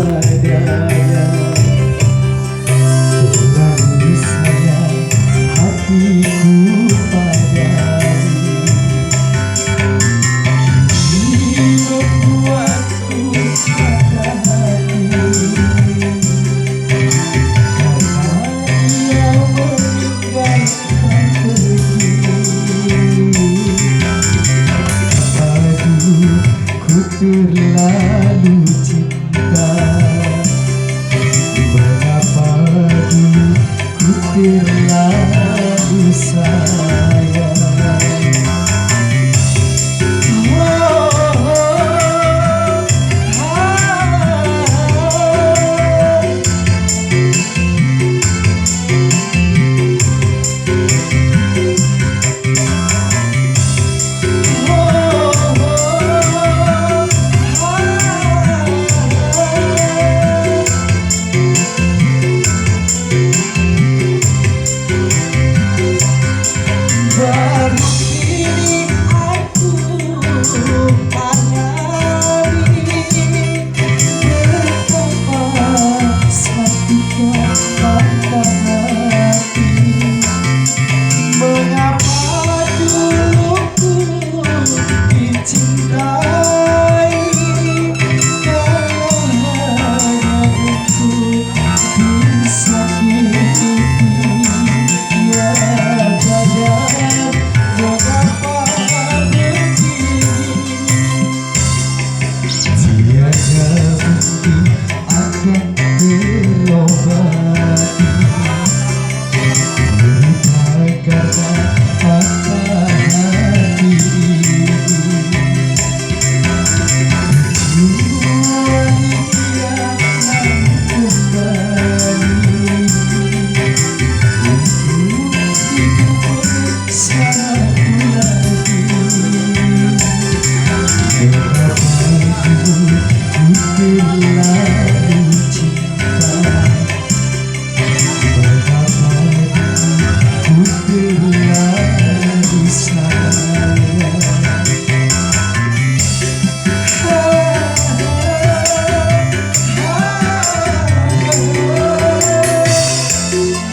padanya. Terlalu sayang hatiku padamu, kini membuatku patah hati, karena dia meninggalkan pergi. Aduh, ku terlalu cinta, mengapa dulu ku terlalu sayang. Baru kini aku menyadari betapa sakitnya patah hati. Mengapa dulu ku dicintai, kalau hanya untuk disakiti. Ya sayang, mengapa begini? Tiada bukti akan terobati, luka karena patah hati. Kecuali dia mau kembali untuk hidup bersamaku lagi. Betapa dulu ku terlalu cinta, betapa dulu ku terlalu sayang.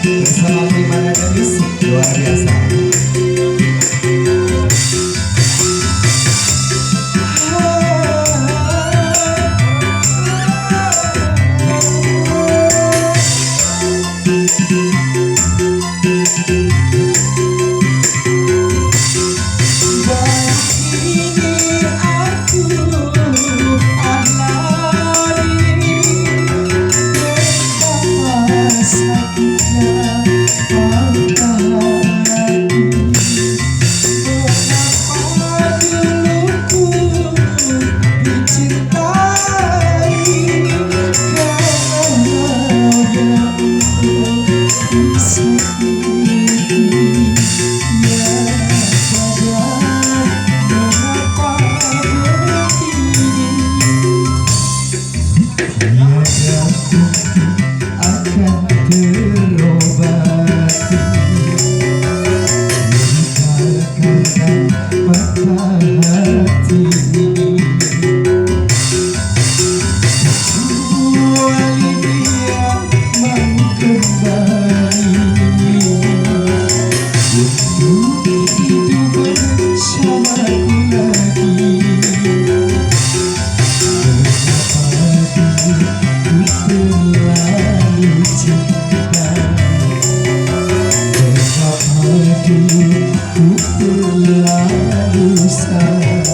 Bersama Primana dan Musik luar biasa. Kini aku menyadari betapa sakitnya patah hati. Mengapa dulu ku dicintai, karena hanya untuk disakiti. Ya sayang, mengapa begini? Tiada bukti akan terobati, luka karena patah hati. Kecuali dia mau kembali untuk hidup bersamaku lagi. Betapa dulu ku terlalu cinta, betapa dulu ku terlalu sayang.